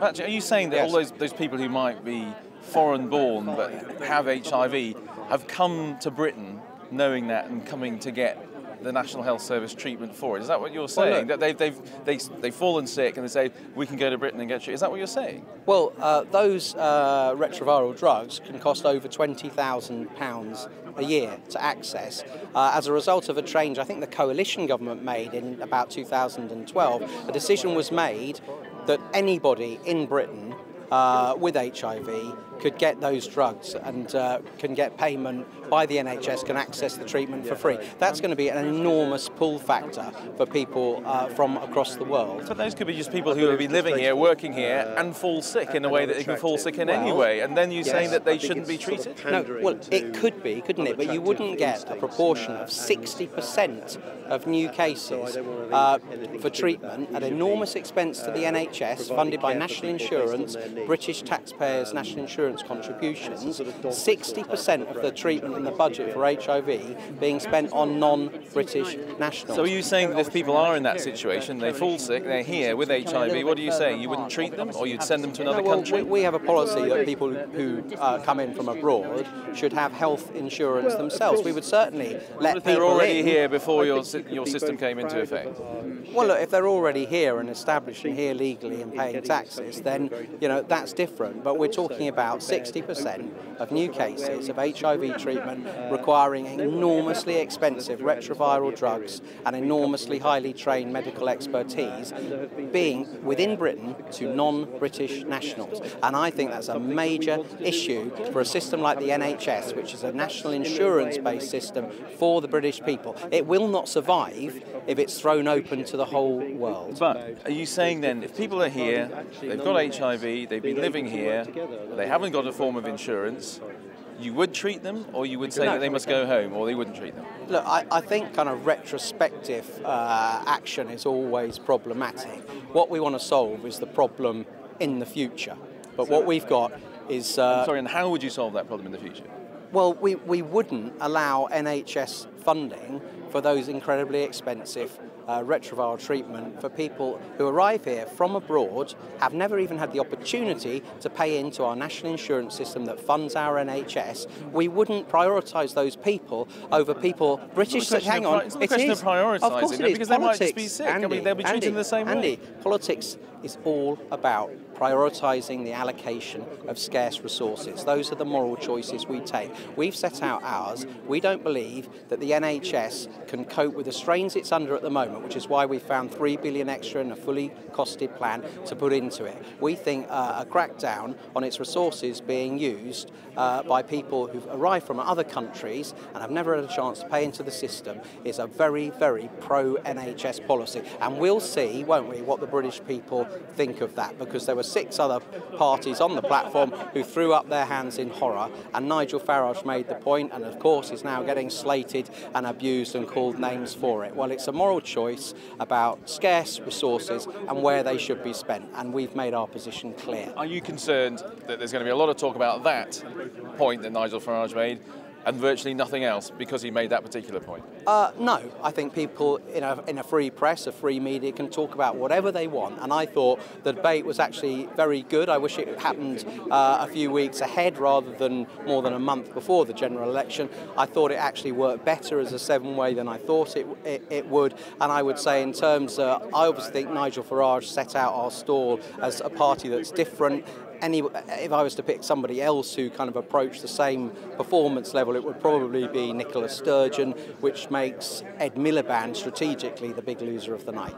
Actually, are you saying that all those people who might be foreign-born but have HIV have come to Britain knowing that and coming to get the National Health Service treatment for it? Is that what you're saying? Well, that they've fallen sick and they say, we can go to Britain and get treatment? Is that what you're saying? Well, those retroviral drugs can cost over £20,000 a year to access. As a result of a change, I think the coalition government made in about 2012, a decision was made that anybody in Britain with HIV could get those drugs and can get payment by the NHS, can access the treatment for free. That's going to be an enormous pull factor for people from across the world. But those could be just people who have been living here, working here, and fall sick in a way that they can fall sick in any way. And then you're saying that they shouldn't be treated? No, well, it could be, couldn't it? But you wouldn't get a proportion of 60% of new cases for treatment at enormous expense to the NHS, funded by national insurance, British taxpayers' national insurance contributions, 60% of the treatment in the budget for HIV being spent on non-British nationals. So are you saying that if people are in that situation, they fall sick, they're here with HIV, what are you saying? You wouldn't treat them, or you'd send them to another country? We have a policy that people who come in from abroad should have health insurance themselves. We would certainly let people they're already here before your system came into effect. Well, look, if they're already here and established and here legally and paying taxes, then that's different. But we're talking about 60% of new cases of HIV treatment requiring enormously expensive retroviral drugs and enormously highly trained medical expertise being within Britain to non-British nationals. And I think that's a major issue for a system like the NHS, which is a national insurance-based system for the British people. It will not survive if it's thrown open to the whole world. But are you saying then, if people are here, they've got HIV, they've been living here, they haven't got a form of insurance, you would treat them, or you would say that they must go home, or they wouldn't treat them? Look, I think kind of retrospective action is always problematic. What we want to solve is the problem in the future. But what we've got is... Sorry, and how would you solve that problem in the future? Well, we wouldn't allow NHS funding for those incredibly expensive retroviral treatment for people who arrive here from abroad, have never even had the opportunity to pay into our national insurance system that funds our NHS. We wouldn't prioritise those people over people, British... Hang on, it's not a question of prioritising them, because they might just be sick. Andy, I mean, they'll be treated the same way. Andy, politics is all about prioritising the allocation of scarce resources. Those are the moral choices we take. We've set out ours. We don't believe that the NHS can cope with the strains it's under at the moment, which is why we found £3 billion extra in a fully costed plan to put into it. We think a crackdown on its resources being used by people who've arrived from other countries and have never had a chance to pay into the system is a very, very pro-NHS policy. And we'll see, won't we, what the British people think of that, because there were 6 other parties on the platform who threw up their hands in horror, and Nigel Farage made the point, and of course is now getting slated and abused and called names for it. Well, it's a moral choice about scarce resources and where they should be spent, and we've made our position clear. Are you concerned that there's going to be a lot of talk about that point that Nigel Farage made and virtually nothing else because he made that particular point? No, I think people in a free press, a free media, can talk about whatever they want, and I thought the debate was actually very good. I wish it happened a few weeks ahead rather than more than a month before the general election. I thought it actually worked better as a 7-way than I thought it would, and I would say in terms, I obviously think Nigel Farage set out our stall as a party that's different. If I was to pick somebody else who kind of approached the same performance level, it would probably be Nicola Sturgeon, which makes Ed Miliband strategically the big loser of the night.